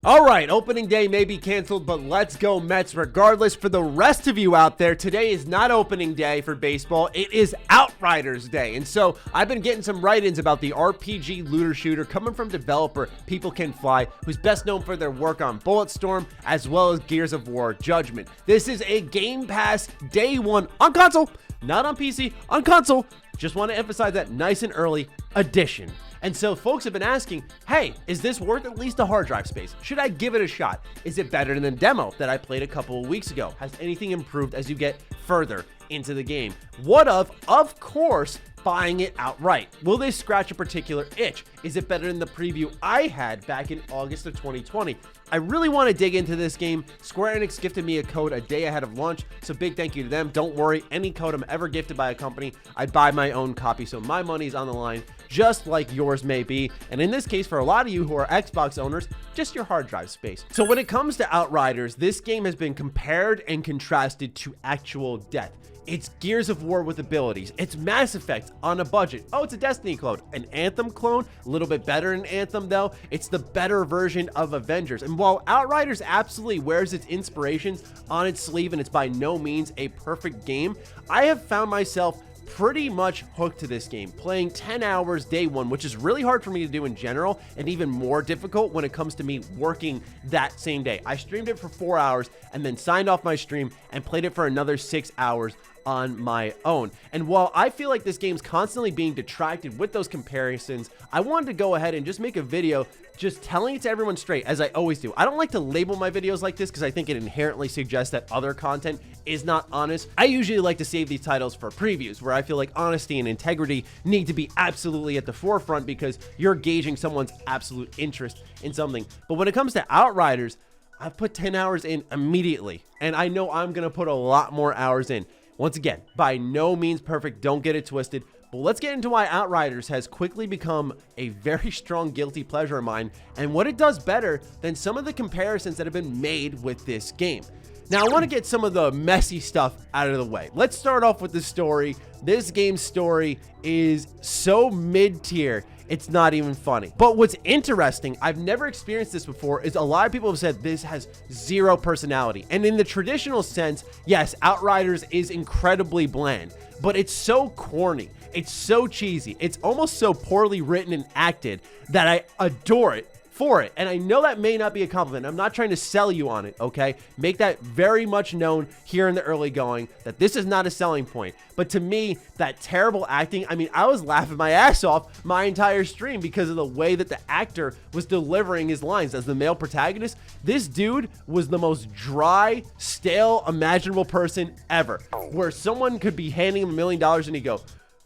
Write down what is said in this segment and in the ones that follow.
All right, opening day may be canceled, but let's go Mets regardless. For the rest of you out there, today is not opening day for baseball. It is Outriders Day. And so I've been getting some write-ins about the RPG looter shooter coming from developer People Can Fly, who's best known for their work on Bulletstorm as well as Gears of War Judgment. This is a Game Pass day one on console, not on PC, on console. Just want to emphasize that nice and early edition. And so folks have been asking, hey, is this worth at least a hard drive space? Should I give it a shot? Is it better than the demo that I played a couple of weeks ago? Has anything improved as you get further into the game? What of course, buying it outright. Will this scratch a particular itch? Is it better than the preview I had back in August of 2020? I really want to dig into this game. Square Enix gifted me a code a day ahead of launch, so big thank you to them. Don't worry, any code I'm ever gifted by a company, I buy my own copy, so my money's on the line, just like yours may be. And in this case, for a lot of you who are Xbox owners, just your hard drive space. So when it comes to Outriders, this game has been compared and contrasted to actual death. It's Gears of War with abilities. It's Mass Effect on a budget. Oh, it's a Destiny clone. An Anthem clone, a little bit better than Anthem though. It's the better version of Avengers. And while Outriders absolutely wears its inspirations on its sleeve and it's by no means a perfect game, I have found myself pretty much hooked to this game, playing 10 hours day one, which is really hard for me to do in general and even more difficult when it comes to me working that same day. I streamed it for 4 hours and then signed off my stream and played it for another 6 hours on my own. And while I feel like this game's constantly being detracted with those comparisons, I wanted to go ahead and just make a video just telling it to everyone straight, as I always do. I don't like to label my videos like this because I think it inherently suggests that other content is not honest. I usually like to save these titles for previews where I feel like honesty and integrity need to be absolutely at the forefront because you're gauging someone's absolute interest in something. But when it comes to Outriders, I've put 10 hours in immediately, and I know I'm gonna put a lot more hours in. Once again, by no means perfect, don't get it twisted, but let's get into why Outriders has quickly become a very strong guilty pleasure of mine and what it does better than some of the comparisons that have been made with this game. Now, I want to get some of the messy stuff out of the way. Let's start off with the story. This game's story is so mid-tier, it's not even funny. But what's interesting, I've never experienced this before, is a lot of people have said this has zero personality. And in the traditional sense, yes, Outriders is incredibly bland, but it's so corny. It's so cheesy. It's almost so poorly written and acted that I adore it for it. And I know that may not be a compliment. I'm not trying to sell you on it, okay? Make that very much known here in the early going that this is not a selling point. But to me, that terrible acting, I mean, I was laughing my ass off my entire stream because of the way that the actor was delivering his lines as the male protagonist. This dude was the most dry, stale, imaginable person ever, where someone could be handing him $1 million and he'd go,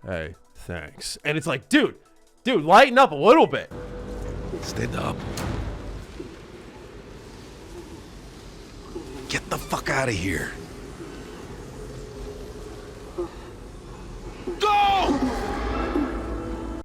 "Hey, thanks." And it's like, dude, lighten up a little bit. Stand up. Get the fuck out of here. Go!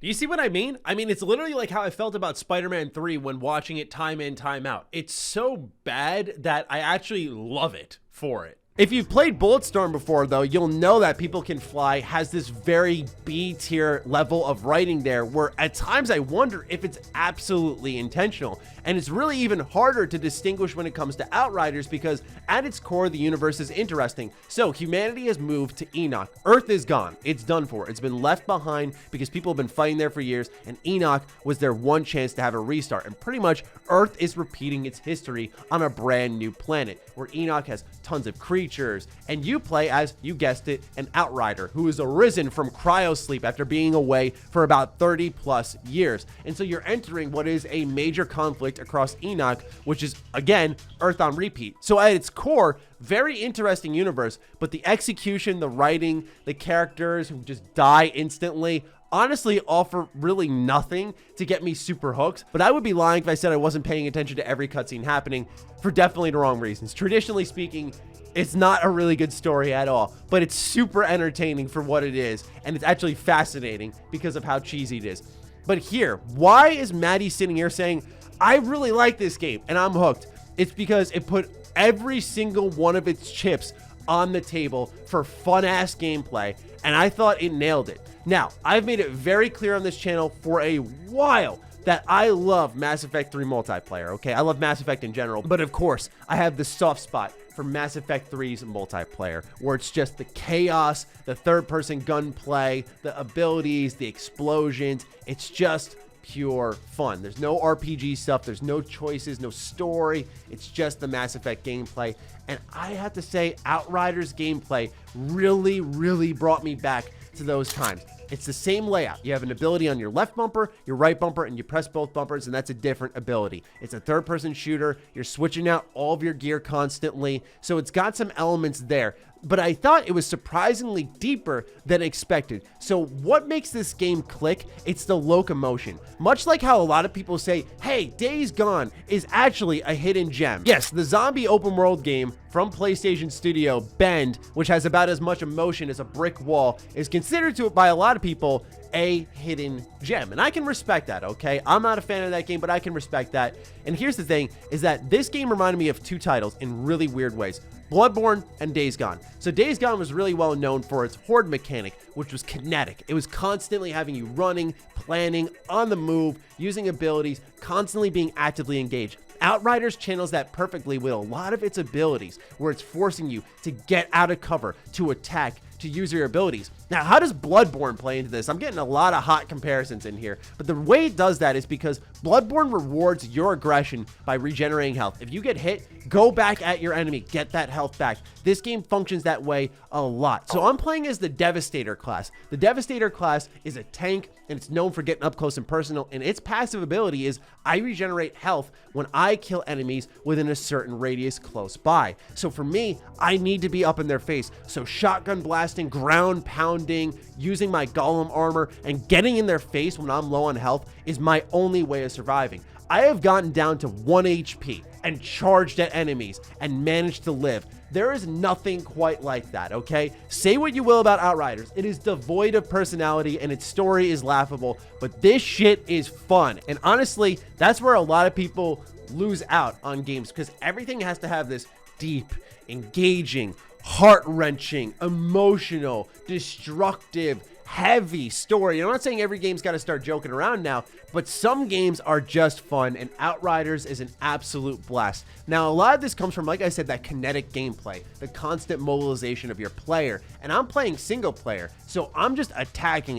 Do you see what I mean? I mean, it's literally like how I felt about Spider-Man 3 when watching it time in, time out. It's so bad that I actually love it for it. If you've played Bulletstorm before, though, you'll know that People Can Fly has this very B-tier level of writing there where at times I wonder if it's absolutely intentional. And it's really even harder to distinguish when it comes to Outriders because at its core, the universe is interesting. So humanity has moved to Enoch. Earth is gone. It's done for. It's been left behind because people have been fighting there for years, and Enoch was their one chance to have a restart. And pretty much Earth is repeating its history on a brand new planet where Enoch has tons of creatures, and you play as, you guessed it, an Outrider who is arisen from cryosleep after being away for about 30 plus years. And so you're entering what is a major conflict across Enoch, which is, again, Earth on repeat. So at its core, very interesting universe, but the execution, the writing, the characters who just die instantly, honestly offer really nothing to get me super hooked. But I would be lying if I said I wasn't paying attention to every cutscene happening for definitely the wrong reasons. Traditionally speaking, it's not a really good story at all, but it's super entertaining for what it is, and it's actually fascinating because of how cheesy it is. But here, why is Maddie sitting here saying, I really like this game and I'm hooked? It's because it put every single one of its chips on the table for fun-ass gameplay, and I thought it nailed it. Now, I've made it very clear on this channel for a while that I love Mass Effect 3 multiplayer, okay? I love Mass Effect in general, but of course, I have the soft spot for Mass Effect 3's multiplayer, where it's just the chaos, the third-person gunplay, the abilities, the explosions. It's just pure fun. There's no RPG stuff. There's no choices, no story. It's just the Mass Effect gameplay. And I have to say, Outriders gameplay really, really brought me back to those times. It's the same layout. You have an ability on your left bumper, your right bumper, and you press both bumpers, and that's a different ability. It's a third-person shooter. You're switching out all of your gear constantly, so it's got some elements there. But I thought it was surprisingly deeper than expected. So what makes this game click? It's the locomotion. Much like how a lot of people say, hey, Days Gone is actually a hidden gem. Yes, the zombie open world game from PlayStation Studio, Bend, which has about as much emotion as a brick wall, is considered to by a lot of people a hidden gem. And I can respect that, okay? I'm not a fan of that game, but I can respect that. And here's the thing, is that this game reminded me of two titles in really weird ways. Bloodborne and Days Gone. So Days Gone was really well known for its horde mechanic, which was kinetic. It was constantly having you running, planning, on the move, using abilities, constantly being actively engaged. Outriders channels that perfectly with a lot of its abilities, where it's forcing you to get out of cover, to attack, to use your abilities. Now, how does Bloodborne play into this? I'm getting a lot of hot comparisons in here, but the way it does that is because Bloodborne rewards your aggression by regenerating health. If you get hit, go back at your enemy, get that health back. This game functions that way a lot. So I'm playing as the Devastator class. The Devastator class is a tank, and it's known for getting up close and personal, and its passive ability is I regenerate health when I kill enemies within a certain radius close by. So for me, I need to be up in their face. So shotgun blasting, ground pounding, using my golem armor, and getting in their face when I'm low on health is my only way of surviving. I have gotten down to 1 HP and charged at enemies and managed to live. There is nothing quite like that, okay? Say what you will about Outriders. It is devoid of personality and its story is laughable, but this shit is fun. And honestly, that's where a lot of people lose out on games, because everything has to have this deep, engaging, heart-wrenching, emotional, destructive, heavy story. I'm not saying every game's got to start joking around now, but some games are just fun, and Outriders is an absolute blast. Now, a lot of this comes from, like I said, that kinetic gameplay, the constant mobilization of your player, and I'm playing single player, so I'm just attacking,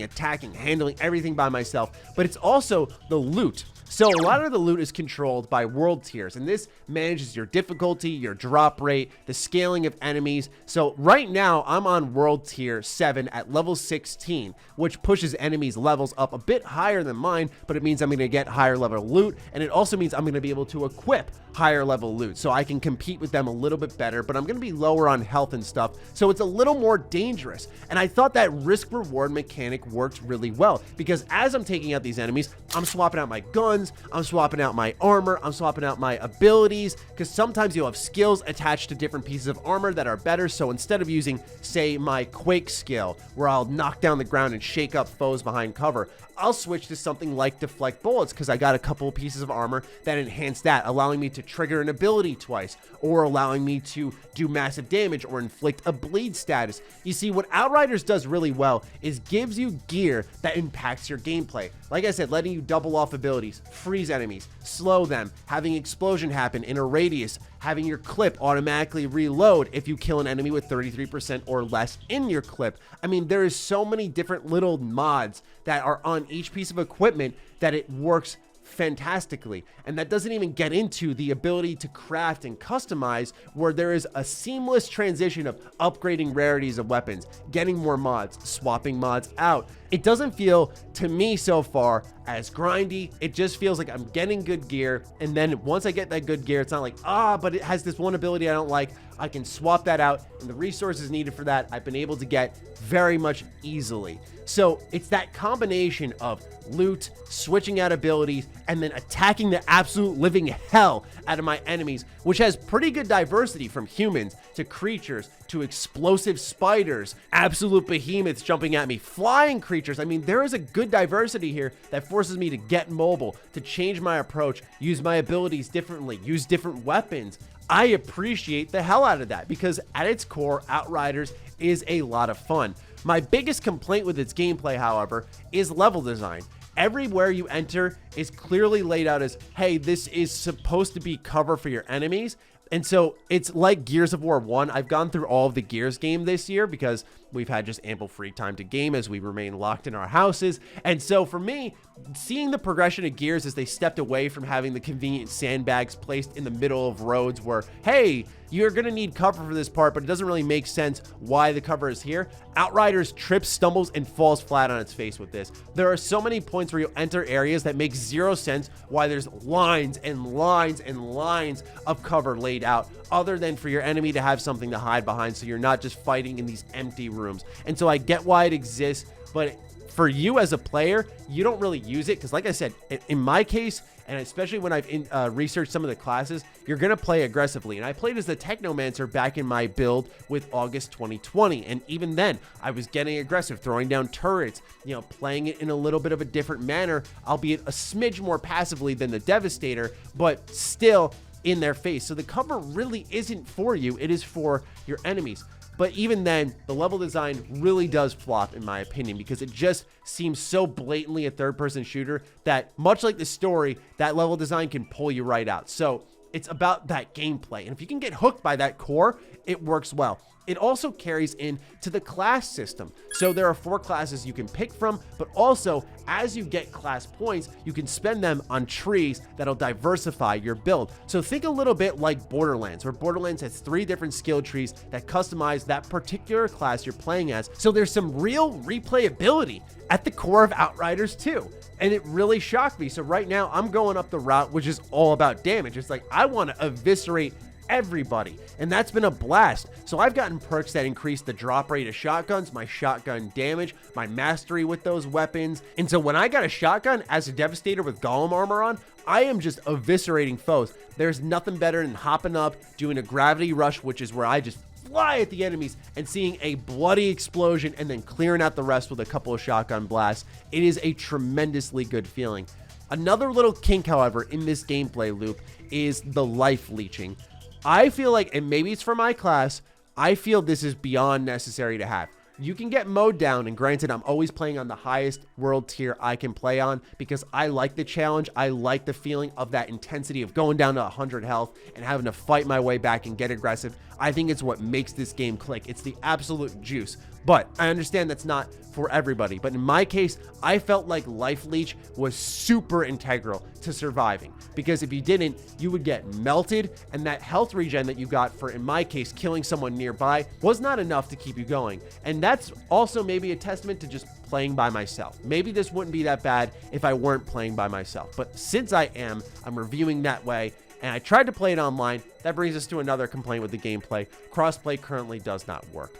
handling everything by myself, but it's also the loot. So a lot of the loot is controlled by world tiers, and this manages your difficulty, your drop rate, the scaling of enemies. So right now I'm on world tier 7 at level 16, which pushes enemies levels up a bit higher than mine, but it means I'm going to get higher level loot, and it also means I'm going to be able to equip higher level loot, so I can compete with them a little bit better, but I'm going to be lower on health and stuff, so it's a little more dangerous. And I thought that risk reward mechanic worked really well, because as I'm taking out these enemies, I'm swapping out my guns, I'm swapping out my armor, I'm swapping out my abilities, because sometimes you'll have skills attached to different pieces of armor that are better. So instead of using, say, my Quake skill, where I'll knock down the ground and shake up foes behind cover, I'll switch to something like deflect bullets, because I got a couple of pieces of armor that enhance that, allowing me to trigger an ability twice, or allowing me to do massive damage or inflict a bleed status. You see, what Outriders does really well is gives you gear that impacts your gameplay. Like I said, letting you double off abilities, freeze enemies, slow them, having explosion happen in a radius, having your clip automatically reload if you kill an enemy with 33% or less in your clip. I mean, there is so many different little mods that are on each piece of equipment that it works fantastically. And that doesn't even get into the ability to craft and customize, where there is a seamless transition of upgrading rarities of weapons, getting more mods, swapping mods out. It doesn't feel, to me so far, as grindy. It just feels like I'm getting good gear, and then once I get that good gear, it's not like, but it has this one ability I don't like. I can swap that out, and the resources needed for that I've been able to get very much easily. So it's that combination of loot, switching out abilities, and then attacking the absolute living hell out of my enemies, which has pretty good diversity, from humans to creatures to explosive spiders, absolute behemoths jumping at me, flying creatures. I mean, there is a good diversity here that forces me to get mobile, to change my approach, use my abilities differently, use different weapons. I appreciate the hell out of that, because at its core, Outriders is a lot of fun. My biggest complaint with its gameplay, however, is level design. everywhere you enter is clearly laid out as, hey, this is supposed to be cover for your enemies. And so it's like Gears of War 1. I've gone through all of the Gears game this year because we've had just ample free time to game as we remain locked in our houses. And so for me, seeing the progression of Gears as they stepped away from having the convenient sandbags placed in the middle of roads where, hey, you're going to need cover for this part, but it doesn't really make sense why the cover is here. Outriders trips, stumbles, and falls flat on its face with this. There are so many points where you enter areas that make zero sense why there's lines and lines and lines of cover laid out, other than for your enemy to have something to hide behind so you're not just fighting in these empty rooms. And so I get why it exists, but for you as a player, you don't really use it because, like I said, in my case, and especially when I've researched some of the classes, you're going to play aggressively. And I played as the Technomancer back in my build with August 2020. And even then, I was getting aggressive, throwing down turrets, playing it in a little bit of a different manner, albeit a smidge more passively than the Devastator, but still in their face. So the cover really isn't for you. It is for your enemies. But even then, the level design really does flop, in my opinion, because it just seems so blatantly a third-person shooter that, much like the story, that level design can pull you right out. So it's about that gameplay. And if you can get hooked by that core, it works well. It also carries into the class system. So there are 4 classes you can pick from, but also as you get class points, you can spend them on trees that'll diversify your build. So think a little bit like Borderlands, where Borderlands has 3 different skill trees that customize that particular class you're playing as. So there's some real replayability at the core of Outriders 2. And it really shocked me. So right now I'm going up the route, which is all about damage. It's like, I want to eviscerate everybody, and that's been a blast. So I've gotten perks that increase the drop rate of shotguns, my shotgun damage, my mastery with those weapons. And so when I got a shotgun as a Devastator with Golem armor on, I am just eviscerating foes. There's nothing better than hopping up, doing a gravity rush, which is where I just fly at the enemies and seeing a bloody explosion and then clearing out the rest with a couple of shotgun blasts. It is a tremendously good feeling. Another little kink, however, in this gameplay loop is the life leeching. I feel like, and maybe it's for my class, I feel this is beyond necessary to have. You can get mowed down, and granted, I'm always playing on the highest world tier I can play on because I like the challenge. I like the feeling of that intensity of going down to 100 health and having to fight my way back and get aggressive. I think it's what makes this game click. It's the absolute juice. But I understand that's not for everybody. But in my case, I felt like Life Leech was super integral to surviving. Because if you didn't, you would get melted. And that health regen that you got for, in my case, killing someone nearby was not enough to keep you going. And that's also maybe a testament to just playing by myself. Maybe this wouldn't be that bad if I weren't playing by myself. But since I am, I'm reviewing that way. And I tried to play it online. That brings us to another complaint with the gameplay. Crossplay currently does not work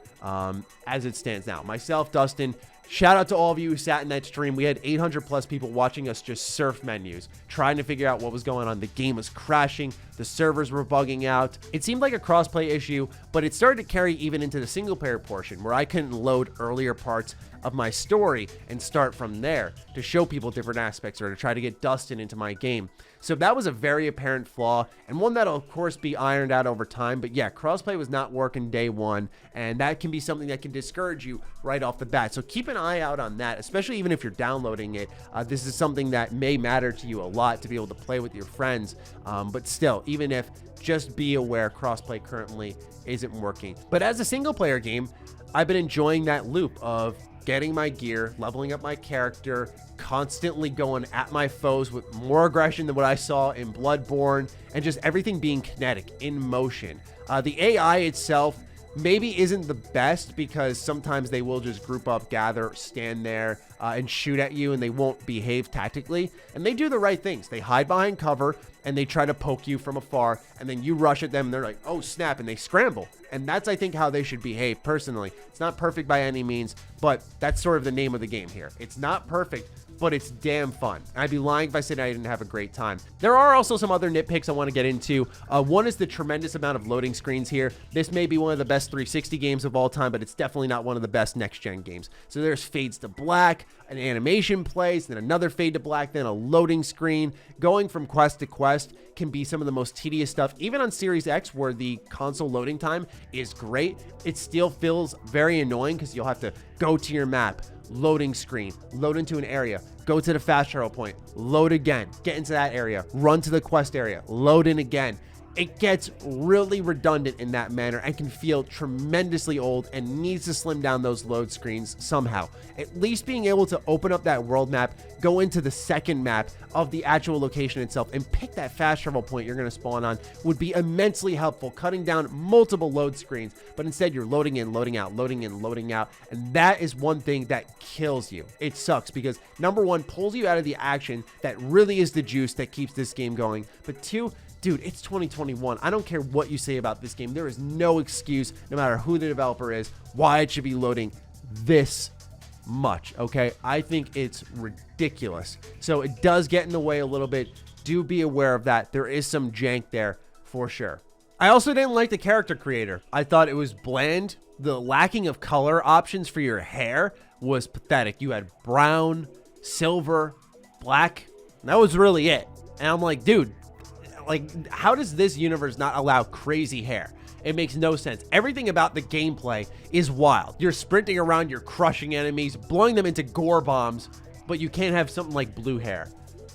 as it stands now. Myself, Dustin, shout out to all of you who sat in that stream. We had 800 plus people watching us just surf menus, trying to figure out what was going on. The game was crashing. The servers were bugging out. It seemed like a crossplay issue, but it started to carry even into the single player portion where I couldn't load earlier parts of my story and start from there to show people different aspects or to try to get Dustin into my game. So that was a very apparent flaw and one that'll of course be ironed out over time. But yeah, crossplay was not working day one, and that can be something that can discourage you right off the bat. So keep an eye out on that, especially even if you're downloading it. This is something that may matter to you a lot to be able to play with your friends. But still, even if, just be aware crossplay currently isn't working. But as a single player game, I've been enjoying that loop of getting my gear, leveling up my character, constantly going at my foes with more aggression than what I saw in Bloodborne, and just everything being kinetic, in motion. The AI itself maybe isn't the best because sometimes they will just group up, gather, stand there, and shoot at you, and they won't behave tactically. And they do the right things. They hide behind cover, and they try to poke you from afar, and then you rush at them, and they're like, oh snap, and they scramble. And that's, I think, how they should behave personally. It's not perfect by any means, but that's sort of the name of the game here. It's not perfect, but it's damn fun. I'd be lying if I said I didn't have a great time. There are also some other nitpicks I want to get into. One is the tremendous amount of loading screens here. This may be one of the best 360 games of all time, but it's definitely not one of the best next-gen games. So there's fades to black, an animation plays, then another fade to black, then a loading screen. Going from quest to quest can be some of the most tedious stuff. Even on Series X, where the console loading time is great, it still feels very annoying because you'll have to go to your map, loading screen, load into an area, go to the fast travel point, load again, get into that area, run to the quest area, load in again. It gets really redundant in that manner and can feel tremendously old and needs to slim down those load screens somehow. At least being able to open up that world map, go into the second map of the actual location itself and pick that fast travel point you're going to spawn on would be immensely helpful, cutting down multiple load screens. But instead you're loading in, loading out, loading in, loading out. And that is one thing that kills you. It sucks because number one, pulls you out of the action that really is the juice that keeps this game going. But two, dude, it's 2021. I don't care what you say about this game. There is no excuse, no matter who the developer is, why it should be loading this much, okay? I think it's ridiculous. So it does get in the way a little bit. Do be aware of that. There is some jank there for sure. I also didn't like the character creator. I thought it was bland. The lacking of color options for your hair was pathetic. You had brown, silver, black. That was really it. And I'm like, dude, like, how does this universe not allow crazy hair? It makes no sense. Everything about the gameplay is wild. You're sprinting around, you're crushing enemies, blowing them into gore bombs, but you can't have something like blue hair.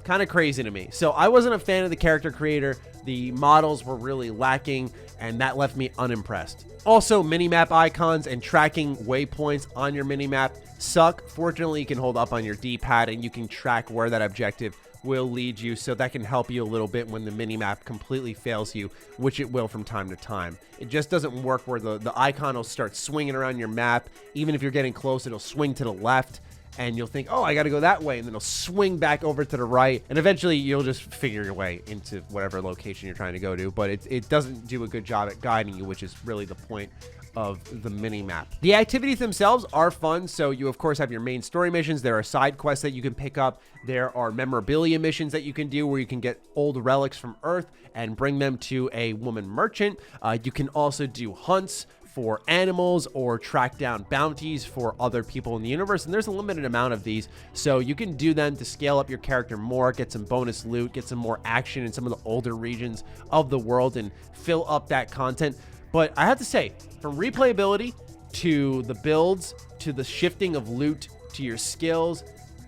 Kind of crazy to me. So I wasn't a fan of the character creator. The models were really lacking, and that left me unimpressed. Also, minimap icons and tracking waypoints on your minimap suck. Fortunately, you can hold up on your D-pad and you can track where that objective will lead you, so that can help you a little bit when the minimap completely fails you, which it will from time to time. It just doesn't work where the icon will start swinging around your map. Even if you're getting close, it'll swing to the left and you'll think, oh, I got to go that way, and then it'll swing back over to the right, and eventually you'll just figure your way into whatever location you're trying to go to. But it doesn't do a good job at guiding you, which is really the point of the mini map. The activities themselves are fun. So you of course have your main story missions. There are side quests that you can pick up. There are memorabilia missions that you can do where you can get old relics from Earth and bring them to a woman merchant. You can also do hunts for animals or track down bounties for other people in the universe, and there's a limited amount of these, so you can do them to scale up your character more, get some bonus loot, get some more action in some of the older regions of the world, and fill up that content. But I have to say, from replayability to the builds to the shifting of loot to your skills,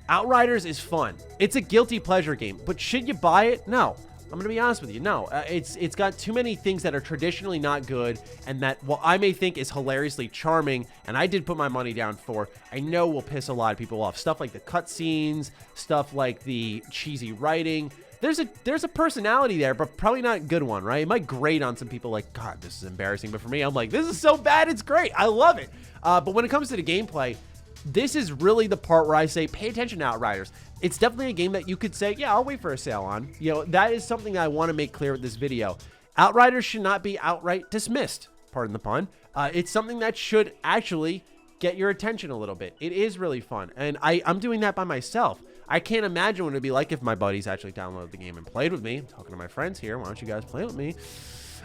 Outriders is fun. It's a guilty pleasure game, but should you buy it? No. I'm gonna be honest with you. No, it's got too many things that are traditionally not good, and that what I may think is hilariously charming, and I did put my money down for, I know will piss a lot of people off. Stuff like the cutscenes, stuff like the cheesy writing. There's a personality there, but probably not a good one, right? It might grate on some people like, God, this is embarrassing. But for me, I'm like, this is so bad, it's great. I love it. But when it comes to the gameplay, this is really the part where I say, pay attention to Outriders. It's definitely a game that you could say, yeah, I'll wait for a sale on. You know, that is something that I want to make clear with this video. Outriders should not be outright dismissed, pardon the pun. It's something that should actually get your attention a little bit. It is really fun, and I'm doing that by myself. I can't imagine what it'd be like if my buddies actually downloaded the game and played with me. I'm talking to my friends here. Why don't you guys play with me?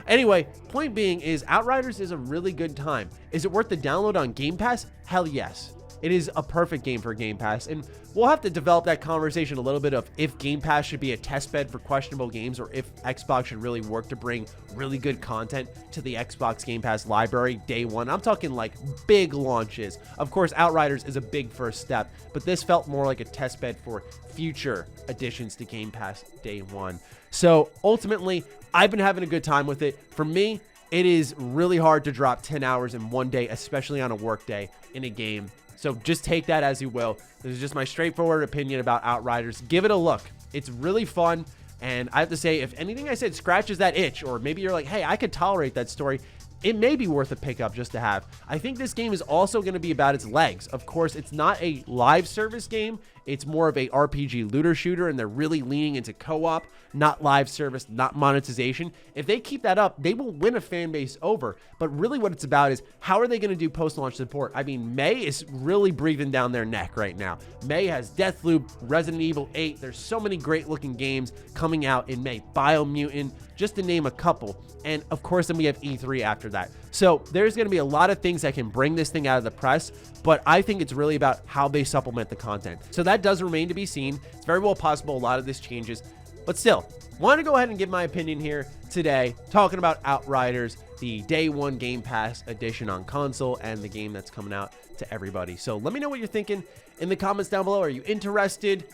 Anyway, point being is Outriders is a really good time. Is it worth the download on Game Pass? Hell yes. It is a perfect game for Game Pass, and we'll have to develop that conversation a little bit of if Game Pass should be a test bed for questionable games, or if Xbox should really work to bring really good content to the Xbox Game Pass library day one. I'm talking like big launches. Of course, Outriders is a big first step, but this felt more like a test bed for future additions to Game Pass day one. So ultimately, I've been having a good time with it. For me, it is really hard to drop 10 hours in one day, especially on a work day in a game. So just take that as you will. This is just my straightforward opinion about Outriders. Give it a look. It's really fun. And I have to say, if anything I said scratches that itch, or maybe you're like, hey, I could tolerate that story, it may be worth a pickup just to have. I think this game is also going to be about its legs. Of course, it's not a live service game. It's more of a RPG looter shooter, and they're really leaning into co-op, not live service, not monetization. If they keep that up, they will win a fan base over. But really what it's about is how are they going to do post-launch support? I mean, May is really breathing down their neck right now. May has Deathloop, Resident Evil 8. There's so many great looking games coming out in May. Biomutant, just to name a couple. And of course, then we have E3 after that. So there's going to be a lot of things that can bring this thing out of the press, but I think it's really about how they supplement the content. So that does remain to be seen. It's very well possible a lot of this changes, but still, want to go ahead and give my opinion here today, talking about Outriders, the day one Game Pass edition on console, and the game that's coming out to everybody. So let me know what you're thinking in the comments down below. Are you interested?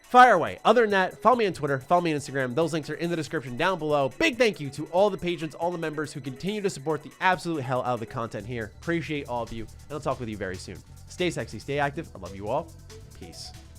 Fire away. Other than that, follow me on Twitter, follow me on Instagram. Those links are in the description down below. Big thank you to all the patrons, all the members who continue to support the absolute hell out of the content here. Appreciate all of you, and I'll talk with you very soon. Stay sexy, stay active. I love you all. Peace.